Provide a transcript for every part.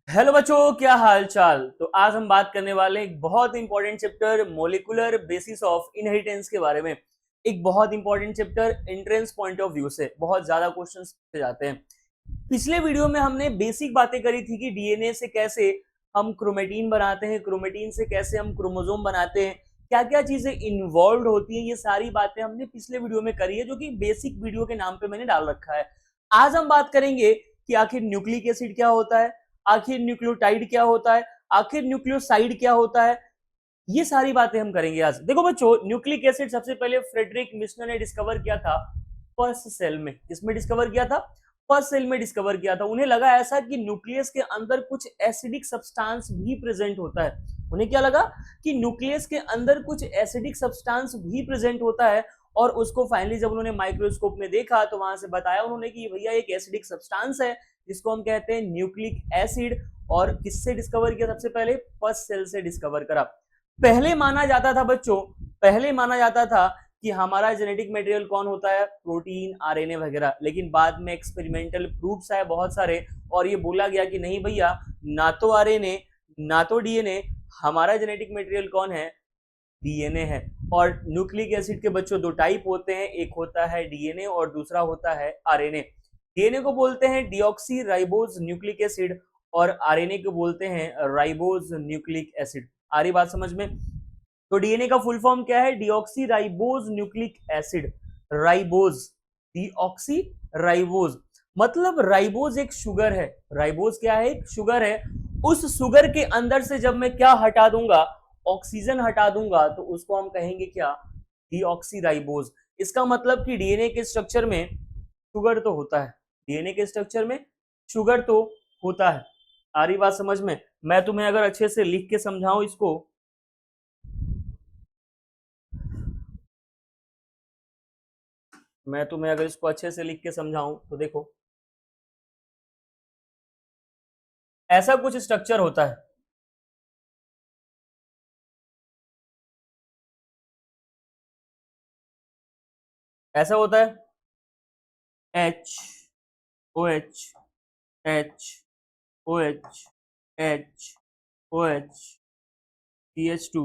Hello बच्चों, क्या हाल चाल। तो आज हम बात करने वाले एक बहुत important chapter molecular basis of inheritance के बारे में। एक बहुत important chapter entrance point of view से बहुत ज्यादा क्वेश्चंस पूछे जाते हैं। पिछले वीडियो में हमने बेसिक बातें करी थी कि डीएनए से कैसे हम क्रोमेटीन बनाते हैं, क्रोमेटीन से कैसे हम क्रोमोसोम बनाते हैं, क्या क्या चीजें इन्वॉल्व होती हैं। ये सारी बातें हमने पिछले वीडियो में करी है, जो कि बेसिक वीडियो के नाम पे मैंने डाल रखा है। आज हम बात करेंगे कि आखिर न्यूक्लिक एसिड क्या होता है, आखिर न्यूक्लियोटाइड क्या होता है, आखिर न्यूक्लियोसाइड क्या होता है। ये सारी बातें हम करेंगे आज। देखो बच्चों, न्यूक्लिक एसिड सबसे पहले फ्रेडरिक मिशनर ने डिस्कवर किया था फर्स्ट सेल में। किसमें डिस्कवर किया था? फर्स्ट सेल में डिस्कवर किया था। उन्हें लगा ऐसा कि न्यूक्लियस के अंदर कुछ एसिडिक सब्सटेंस भी प्रेजेंट होता है। उन्हें क्या लगा कि न्यूक्लियस के अंदर कुछ एसिडिक सब्सटेंस भी प्रेजेंट होता है। और उसको फाइनली जब उन्होंने माइक्रोस्कोप में देखा तो वहां से बताया उन्होंने कि भैया एक एसिडिक सब्सटेंस है जिसको हम कहते हैं न्यूक्लिक एसिड। और किससे डिस्कवर किया? सबसे पहले फर्स्ट सेल से डिस्कवर करा। पहले माना जाता था बच्चों, पहले माना जाता था कि हमारा जेनेटिक मटेरियल कौन होता है? प्रोटीन, आरएनए वगैरह। लेकिन बाद में एक्सपेरिमेंटल प्रूफ्स आए बहुत सारे और ये बोला गया कि नहीं भैया, ना तो आरएनए ना तो डीएनए, हमारा जेनेटिक मटेरियल कौन है? डीएनए है। और न्यूक्लिक एसिड के बच्चों दो टाइप होते हैं, एक होता है डीएनए और दूसरा होता है आरएनए। डीएनए को बोलते हैं डीऑक्सी राइबोज न्यूक्लिक एसिड और आरएनए को बोलते हैं राइबोज न्यूक्लिक एसिड। आ रही बात समझ में? तो डीएनए का फुल फॉर्म क्या है? Deoxy ribose nucleic acid. Ribose, deoxy ribose मतलब राइबोज एक शुगर है। राइबोज क्या है? एक शुगर है। उस शुगर के अंदर से जब मैं क्या हटा दूंगा? ऑक्सीजन हटा दूंगा तो उसको हम कहेंगे क्या? Deoxy ribose. इसका मतलब कि डीएनए के स्ट्रक्चर में शुगर तो होता है। डीएनए के स्ट्रक्चर में शुगर तो होता है। आ रही बात समझ में? मैं तुम्हें अगर अच्छे से लिख के समझाऊं इसको, मैं तुम्हें अगर इसको अच्छे से लिख के समझाऊं तो देखो, ऐसा कुछ स्ट्रक्चर होता है। ऐसा होता है H O H, H O H, H O H, C H two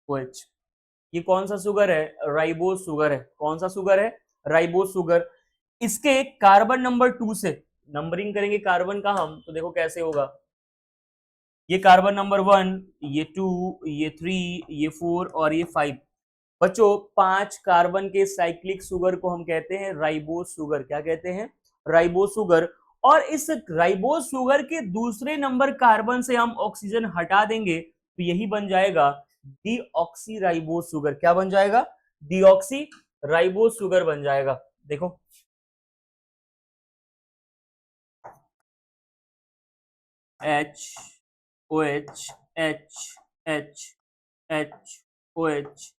O H. ये कौन सा शुगर है? राइबोज शुगर है। कौन सा शुगर है? Ribose sugar. इसके कार्बन नंबर 2 से नंबरिंग करेंगे कार्बन का हम, तो देखो कैसे होगा। ये कार्बन नंबर 1, ये 2, ये 3, ये 4 और ये 5। बच्चों, 5 कार्बन के साइक्लिक शुगर को हम कहते हैं राइबोज शुगर। क्या कहते हैं? Ribose sugar. और इस राइबोज शुगर के दूसरे नंबर कार्बन से हम ऑक्सीजन हटा देंगे तो यही बन जाएगा डीऑक्सी राइबोज शुगर। क्या बन जाएगा? डीऑक्सी राइबोज शुगर बन जाएगा। देखो, H O H, H H, H O H,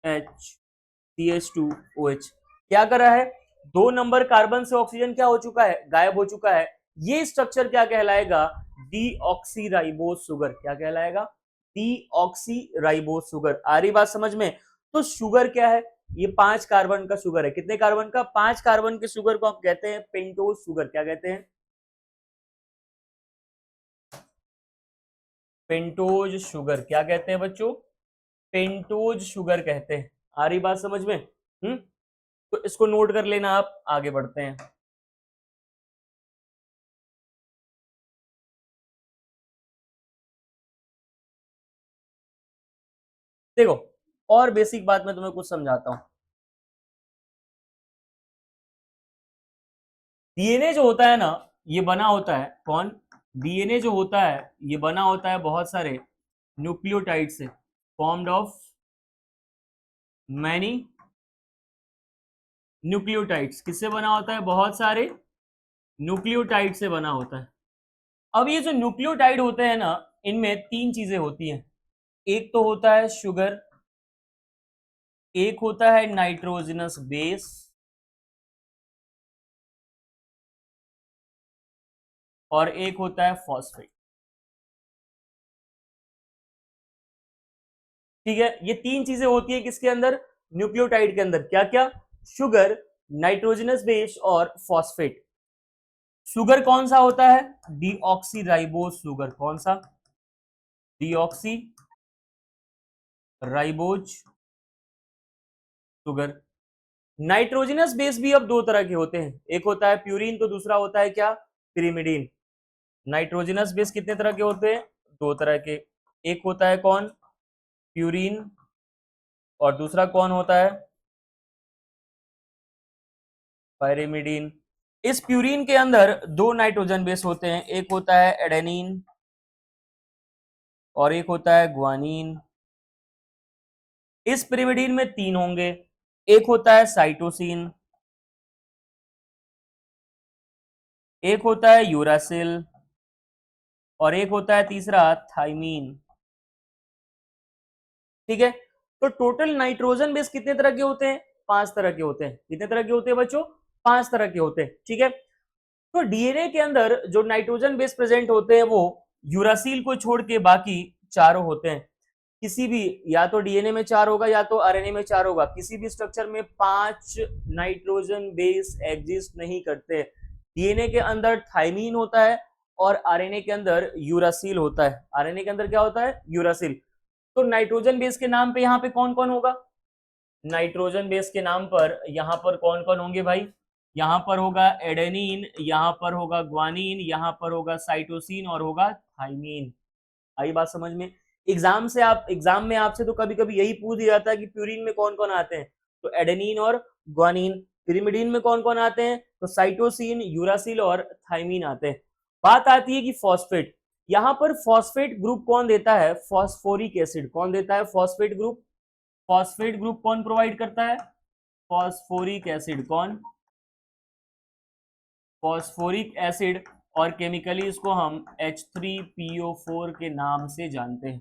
H C H two O H. क्या कर रहा है? 2 नंबर कार्बन से ऑक्सीजन क्या हो चुका है? गायब हो चुका है। ये स्ट्रक्चर क्या कहलाएगा? Deoxy ribose sugar. क्या कहलाएगा? Deoxy ribose sugar. आ रही बात समझ में? तो शुगर क्या है? ये 5 कार्बन का शुगर है। कितने कार्बन का? 5 कार्बन के शुगर को हम कहते हैं पेंटोज शुगर। क्या कहते हैं? Pentose sugar. क्या कहते हैं बच्चों? पेंटोज शुगर कहते हैं। आ रही बात समझ में? तो इसको नोट कर लेना। आप आगे बढ़ते हैं। देखो, और बेसिक बात मैं तुम्हें कुछ समझाता हूं। डीएनए जो होता है ना, ये बना होता है कौन? डीएनए जो होता है ये बना होता है बहुत सारे न्यूक्लियोटाइड से, फॉर्म्ड ऑफ मैनी न्यूक्लियोटाइड्स। किससे बना होता है? बहुत सारे न्यूक्लियोटाइड से बना होता है। अब ये जो न्यूक्लियोटाइड होते हैं ना, इनमें 3 चीजें होती हैं। एक तो होता है शुगर, एक होता है नाइट्रोजनस बेस, और एक होता है फॉस्फेट। ठीक है, ये 3 चीजें होती है किसके अंदर? न्यूक्लियोटाइड के अंदर। क्या क्या? शुगर, नाइट्रोजनस बेस और फॉस्फेट। शुगर कौन सा होता है? Deoxy ribose sugar. कौन सा? Deoxy ribose sugar. Nitrogenous base भी अब दो तरह के होते हैं, एक होता है प्यूरिन तो दूसरा होता है क्या? पिरिमिडीन। नाइट्रोजनस बेस कितने तरह के होते हैं? दो तरह के। एक होता है कौन? प्यूरिन। और दूसरा कौन होता है? पायरिमिडीन। इस प्यूरिन के अंदर दो नाइट्रोजन बेस होते हैं, एक होता है एडेनिन और एक होता है ग्वानिन। इस पिरिमिडीन में तीन होंगे, एक होता है साइटोसिन, एक होता है यूरासिल और एक होता है तीसरा थाइमीन। ठीक है, तो टोटल नाइट्रोजन बेस कितने तरह के होते हैं? पांच तरह के होते हैं। कितने तरह के होते हैं बच्चों? पांच तरह के होते हैं। ठीक है, तो डीएनए के अंदर जो नाइट्रोजन बेस प्रेजेंट होते हैं वो यूरासिल को छोड़ के बाकी चारों होते हैं। किसी भी, या तो डीएनए में चार होगा या तो आरएनए में चार होगा, किसी भी स्ट्रक्चर में पांच नाइट्रोजन बेस एग्जिस्ट नहीं करते। डीएनए के अंदर थाइमीन होता है और आरएनए के अंदर यूरासिल होता है। आरएनए के अंदर क्या होता है? यूरासिल। तो नाइट्रोजन बेस के नाम पे यहाँ पे कौन कौन होगा? नाइट्रोजन बेस के नाम पर यहाँ पर कौन कौन होंगे भाई? यहाँ पर होगा एडेनिन, यहाँ पर होगा ग्वानिन, यहाँ पर होगा साइटोसिन और होगा थाइमीन। आई बात समझ में? एग्जाम में आपसे तो कभी कभी यही पूछ दिया जाता है कि प्यूरिन में कौन कौन आते हैं, तो एडेनिन और ग्वानिन। पिरिमिडीन में कौन कौन आते हैं? तो साइटोसिन, यूरासिल और थाइमीन आते हैं। बात आती है कि फॉस्फेट, यहां पर फॉस्फेट ग्रुप कौन देता है? Phosphoric acid. कौन देता है फॉस्फेट ग्रुप? फॉस्फेट ग्रुप कौन प्रोवाइड करता है? Phosphoric acid. कौन? Phosphoric acid. और केमिकली इसको हम H3PO4 के नाम से जानते हैं।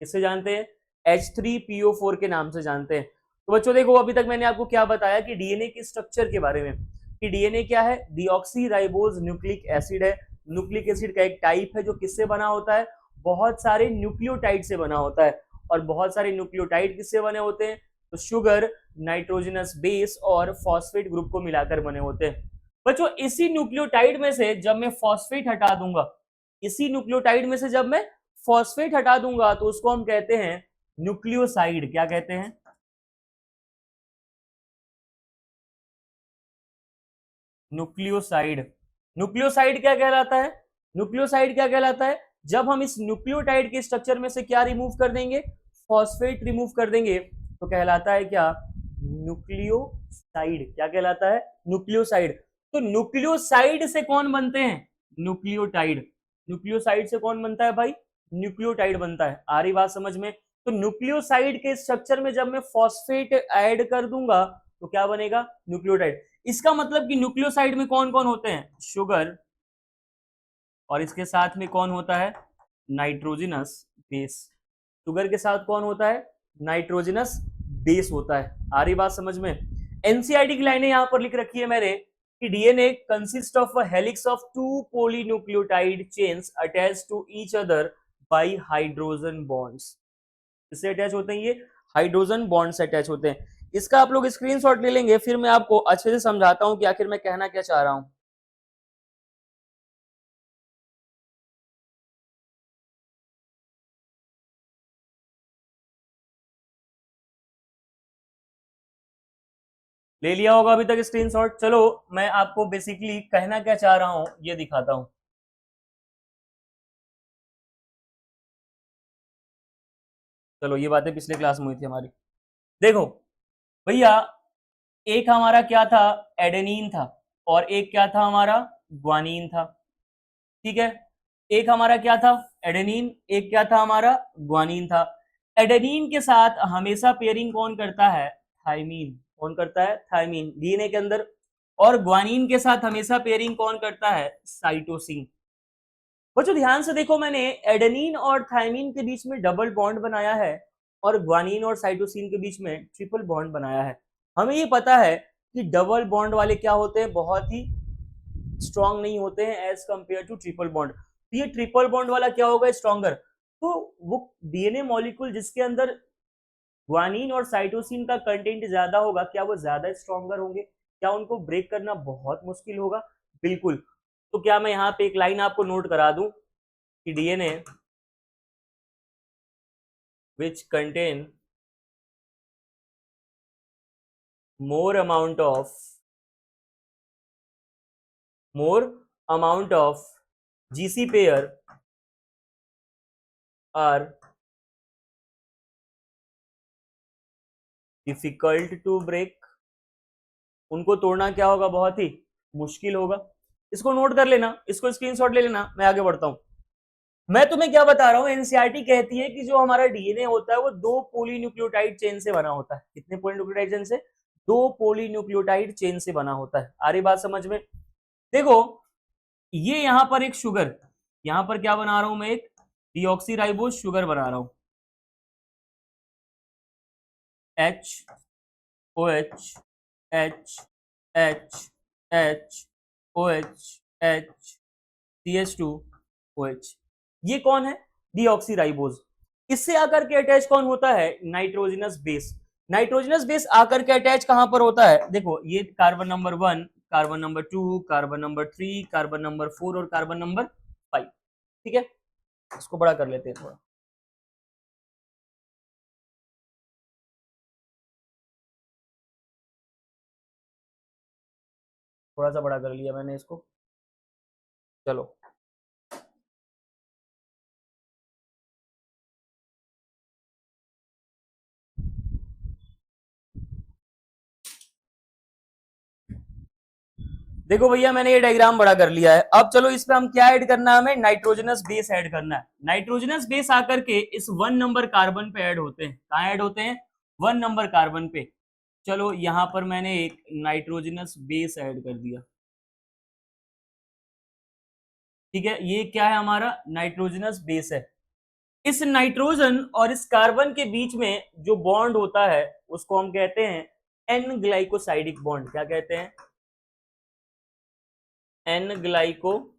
किससे जानते हैं? H3PO4 के नाम से जानते हैं। तो बच्चों देखो, अभी तक मैंने आपको क्या बताया कि डीएनए के स्ट्रक्चर के बारे में, कि डीएनए क्या है? डीऑक्सी राइबोज न्यूक्लिक एसिड है। न्यूक्लिक एसिड का एक टाइप है जो किससे बना होता है? बहुत सारे न्यूक्लियोटाइड से बना होता है। और बहुत सारे न्यूक्लियोटाइड किससे बने होते हैं? तो शुगर, नाइट्रोजनस बेस और फॉस्फेट ग्रुप को मिलाकर बने होते हैं। बच्चों इसी न्यूक्लियोटाइड में से जब मैं फॉस्फेट हटा दूंगा, इसी न्यूक्लियोटाइड में से जब मैं फॉस्फेट हटा दूंगा तो उसको हम कहते हैं न्यूक्लियोसाइड। क्या कहते हैं? न्यूक्लियोसाइड। न्यूक्लियोसाइड क्या कहलाता है? न्यूक्लियोसाइड क्या कहलाता है? जब हम इस न्यूक्लियोटाइड के स्ट्रक्चर में से क्या रिमूव कर देंगे? फॉस्फेट रिमूव कर देंगे तो कहलाता है क्या? न्यूक्लियोसाइड। क्या कहलाता है? न्यूक्लियोसाइड। तो न्यूक्लियोसाइड से कौन बनते हैं? न्यूक्लियोटाइड। न्यूक्लियोसाइड से कौन बनता है भाई? न्यूक्लियोटाइड बनता है। आ रही बात समझ में? तो न्यूक्लियोसाइड के स्ट्रक्चर में जब मैं फॉस्फेट ऐड कर दूंगा तो क्या बनेगा? न्यूक्लियोटाइड। इसका मतलब कि न्यूक्लियोसाइड में कौन कौन होते हैं? शुगर, और इसके साथ में कौन होता है? Nitrogenous base. शुगर के साथ कौन होता है? नाइट्रोजनस बेस होता है। आ रही बात समझ में? एनसीईआरटी की लाइनें यहां पर लिख रखी है मैंने कि DNA consist of a helix of two polynucleotide chains attached to each other by hydrogen bonds. इससे अटैच होते हैं ये, हाइड्रोजन बॉन्ड से अटैच होते हैं। इसका आप लोग स्क्रीनशॉट ले लेंगे, फिर मैं आपको अच्छे से समझाता हूं कि आखिर मैं कहना क्या चाह रहा हूं। ले लिया होगा अभी तक स्क्रीनशॉट? चलो मैं आपको बेसिकली कहना क्या चाह रहा हूं ये दिखाता हूं। चलो ये बातें पिछले क्लास में हुई थी हमारी। देखो भैया, एक हमारा क्या था? एडेनिन था। और एक क्या था हमारा? ग्वानिन था। ठीक है, एक हमारा क्या था? एडेनिन। एक क्या था हमारा? ग्वानिन था। एडेनिन के साथ हमेशा पेयरिंग कौन करता है? थाइमीन। कौन करता है? थाइमीन, डीएनए के अंदर। और ग्वानिन के साथ हमेशा पेयरिंग कौन करता है? साइटोसिन। बच्चों ध्यान से देखो, मैंने एडेनिन और थाइमीन के बीच में डबल बॉन्ड बनाया है और ग्वानिन और साइटोसिन के बीच में ट्रिपल बॉन्ड बनाया है। हमें ये पता है कि डबल बॉन्ड वाले क्या होते हैं? बहुत ही स्ट्रांग नहीं होते हैं as compared to triple bond. तो ये ट्रिपल बॉन्ड वाला क्या होगा? स्ट्रॉन्गर। तो वो डीएनए मॉलिक्यूल जिसके अंदर ग्वानिन और साइटोसिन का कंटेंट ज्यादा होगा, क्या वो ज्यादा स्ट्रॉन्गर होंगे? क्या उनको ब्रेक करना बहुत मुश्किल होगा? बिल्कुल। तो क्या मैं यहाँ पे एक लाइन आपको नोट करा दूं कि DNA which contain more amount of GC pair are difficult to break. उनको तोड़ना क्या होगा, बहुत ही मुश्किल होगा। इसको नोट कर लेना, इसको स्क्रीनशॉट ले लेना, मैं आगे बढ़ता हूं। मैं तुम्हें क्या बता रहा हूं, एनसीईआरटी कहती है कि जो हमारा डीएनए होता है वो 2 पॉलीन्यूक्लियोटाइड चेन से बना होता है। कितने पॉलीन्यूक्लियोटाइड चेन से? 2 पॉलीन्यूक्लियोटाइड चेन से बना होता है। आ रही बात समझ में? देखो ये यहां पर एक शुगर, यहां पर क्या बना रहा हूं मैं, एक डीऑक्सीराइबोज शुगर बना रहा हूं, H OH H H H OH H CH2 OH। ये कौन है? डीऑक्सीराइबोज। इससे आकर के अटैच कौन होता है? Nitrogenous base. नाइट्रोजनस बेस आकर के अटैच कहां पर होता है? देखो ये carbon number 1, carbon number 2, carbon number 3, carbon number 4 और कार्बन नंबर 5। ठीक है, इसको बड़ा कर लेते हैं थोड़ा। थोड़ा सा बड़ा कर लिया मैंने इसको, चलो। देखो भैया मैंने ये डायग्राम बड़ा कर लिया है। अब चलो इस पे हम क्या ऐड करना है, हमें नाइट्रोजनस बेस ऐड करना है। नाइट्रोजनस बेस आकर के इस 1 नंबर कार्बन पे ऐड होते हैं। कहां ऐड होते हैं? 1 नंबर कार्बन पे। चलो यहां पर मैंने एक नाइट्रोजनस बेस ऐड कर दिया। ठीक है, ये क्या है? हमारा नाइट्रोजनस बेस है। इस नाइट्रोजन और इस कार्बन के बीच में जो बॉन्ड होता है उसको हम कहते हैं एन ग्लाइकोसाइडिक बॉन्ड। क्या कहते हैं? N glycosidic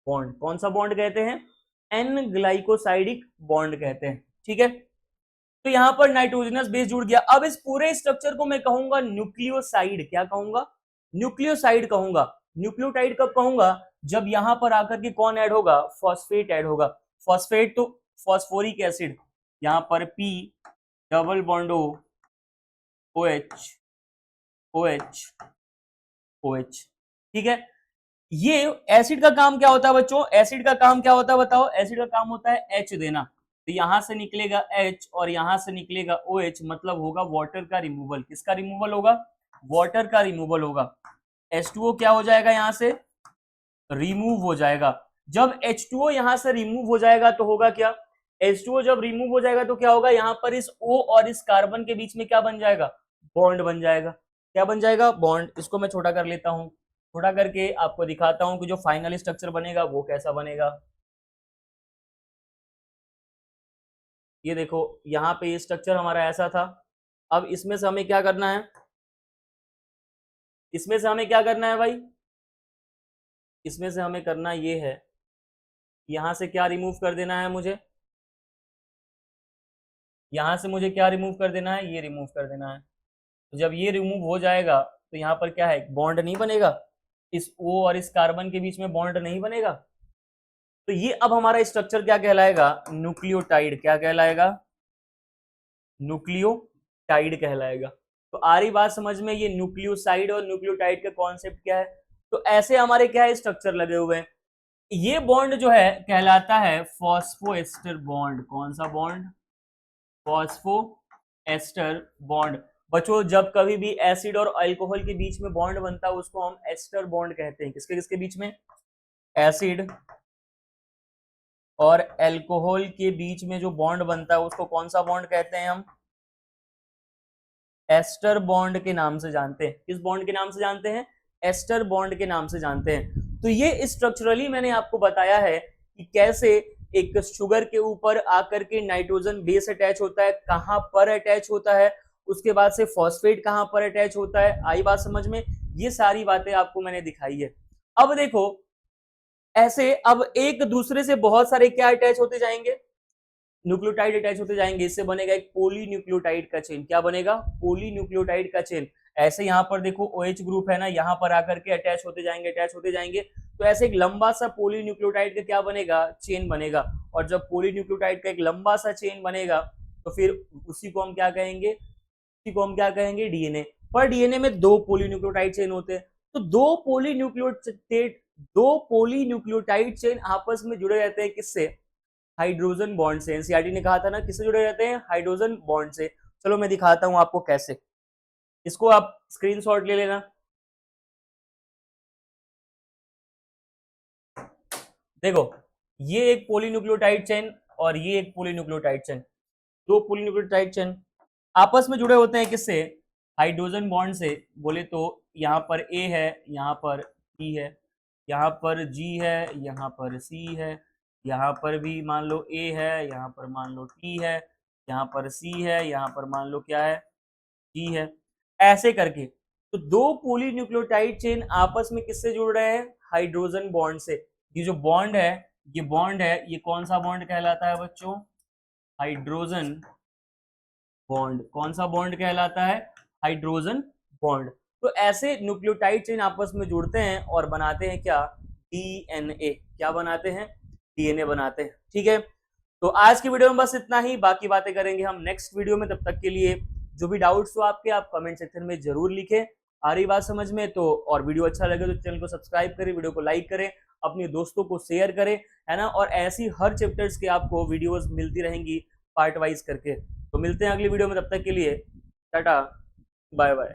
bond. कौन सा बॉन्ड कहते हैं? एन ग्लाइकोसाइडिक बॉन्ड कहते हैं। ठीक है, तो यहां पर नाइट्रोजनस बेस जुड़ गया। अब इस पूरे स्ट्रक्चर को मैं कहूंगा न्यूक्लियोसाइड। क्या कहूंगा? न्यूक्लियोसाइड कहूंगा। न्यूक्लियोटाइड कब कहूंगा? जब यहां पर आकर के कौन ऐड होगा? फॉस्फेट ऐड होगा। फॉस्फेट तो फॉस्फोरिक एसिड, यहां पर P double bond O OH OH OH। ठीक है, ये एसिड का काम क्या होता है बच्चों? एसिड का काम क्या होता है बताओ? एसिड का काम होता है H देना। तो यहां से निकलेगा H और यहां से निकलेगा OH, मतलब होगा वाटर का रिमूवल। किसका रिमूवल होगा? वाटर का रिमूवल होगा। H2O क्या हो जाएगा? यहां से रिमूव हो जाएगा। जब H2O यहां से रिमूव हो जाएगा तो होगा क्या? H2O जब रिमूव हो जाएगा तो क्या होगा? यहां पर इस O और इस कार्बन के बीच में क्या बन जाएगा? बॉन्ड बन जाएगा। क्या बन जाएगा? बॉन्ड। इसको मैं छोटा कर लेता हूं, छोटा करके आपको दिखाता हूं कि जो फाइनल स्ट्रक्चर बनेगा वो कैसा बनेगा। ये देखो यहाँ पे ये स्ट्रक्चर हमारा ऐसा था। अब इसमें से हमें क्या करना है? इसमें से हमें क्या करना है भाई? इसमें से हमें करना ये है, यहां से क्या रिमूव कर देना है मुझे? यहां से मुझे क्या रिमूव कर देना है? ये रिमूव कर देना है। तो जब ये रिमूव हो जाएगा तो यहाँ पर क्या है? बॉन्ड नहीं बनेगा। इस O और इस कार्बन के बीच में बॉन्ड नहीं बनेगा। तो ये अब हमारा स्ट्रक्चर क्या कहलाएगा? न्यूक्लियोटाइड। क्या कहलाएगा? न्यूक्लियोटाइड कहलाएगा। तो आ रही बात समझ में? ये न्यूक्लियोसाइड और न्यूक्लियोटाइड का कॉन्सेप्ट क्या है। तो ऐसे हमारे क्या है? स्ट्रक्चर लगे हुए हैं। ये बॉन्ड जो है कहलाता है फॉस्फोएस्टर बॉन्ड। कौन सा बॉन्ड? Phosphoester bond. बच्चों जब कभी भी एसिड और अल्कोहल के बीच में बॉन्ड बनता है उसको हम एस्टर बॉन्ड कहते हैं। किसके किसके बीच में? एसिड और अल्कोहल के बीच में जो बॉन्ड बनता है उसको कौन सा बॉन्ड कहते हैं? हम एस्टर बॉन्ड के नाम से जानते हैं। किस बॉन्ड के नाम से जानते हैं? एस्टर बॉन्ड के नाम से जानते हैं। तो ये स्ट्रक्चरली मैंने आपको बताया है कि कैसे एक शुगर के ऊपर आकर के नाइट्रोजन बेस अटैच होता है, कहां पर अटैच होता है, उसके बाद से फॉस्फेट कहां पर अटैच होता है। आई बात समझ में? ये सारी बातें आपको मैंने दिखाई है। अब देखो ऐसे अब एक दूसरे से बहुत सारे क्या अटैच होते जाएंगे? न्यूक्लियोटाइड अटैच होते जाएंगे। इससे बनेगा एक पॉलीन्यूक्लियोटाइड का चेन। क्या बनेगा? पॉलीन्यूक्लियोटाइड का चेन। ऐसे यहाँ पर देखो OH ग्रुप है ना, यहाँ पर आकर के अटैच होते जाएंगे, तो ऐसे एक लंबा सा पॉलीन्यूक्लियोटाइड का क्या बनेगा, चेन बनेगा। और जब पॉलीन्यूक्लियोटाइड का एक लंबा सा चेन बनेगा तो फिर उसी को हम क्या कहेंगे, डीएनए। पर डीएनए में 2 पॉलीन्यूक्लियोटाइड चेन होते हैं, तो 2 पॉलीन्यूक्लियोटाइड चेन आपस में जुड़े रहते हैं किससे, हाइड्रोजन बॉन्ड से। एनसीईआरटी ने कहा था ना किससे जुड़े रहते हैं, हाइड्रोजन बॉन्ड से। चलो मैं दिखाता हूं आपको कैसे, इसको आप स्क्रीनशॉट ले लेना। देखो ये एक पॉलीन्यूक्लियोटाइड चेन और ये एक पॉलीन्यूक्लियोटाइड चेन, 2 पॉलीन्यूक्लियोटाइड चेन आपस में जुड़े होते हैं किससे, हाइड्रोजन बॉन्ड से। बोले तो यहाँ पर ए है, यहाँ पर ई है, यहाँ पर जी है, यहाँ पर सी है, यहाँ पर भी मान लो ए है, यहाँ पर मान लो टी है, यहाँ पर सी है, यहाँ पर मान लो क्या है, जी है। ऐसे करके तो 2 पॉलीन्यूक्लियोटाइड चेन आपस में किससे जुड़ रहे हैं, हाइड्रोजन बॉन्ड से। ये जो बॉन्ड है, ये कौन सा बॉन्ड कहलाता है बच्चों, हाइड्रोजन बॉन्ड। कौन सा बॉन्ड कहलाता है, हाइड्रोजन बॉन्ड। तो ऐसे न्यूक्लियोटाइड चेन आपस में जुड़ते हैं और बनाते हैं क्या, डीएनए। क्या बनाते हैं, डीएनए बनाते हैं। ठीक है, तो आज की वीडियो में बस इतना ही, बाकी बातें करेंगे हम नेक्स्ट वीडियो में। तब तक के लिए जो भी डाउट्स हो आपके, आप कमेंट सेक्शन में जरूर लिखें। आ रही बात समझ में तो, और वीडियो अच्छा लगे तो चैनल को सब्सक्राइब करें, वीडियो को लाइक करें, अपने दोस्तों को शेयर करें, है ना। और ऐसी हर चैप्टर्स के आपको वीडियोस मिलती रहेंगी पार्ट वाइज करके। तो मिलते हैं अगली वीडियो में, तब तक के लिए टाटा बाय बाय।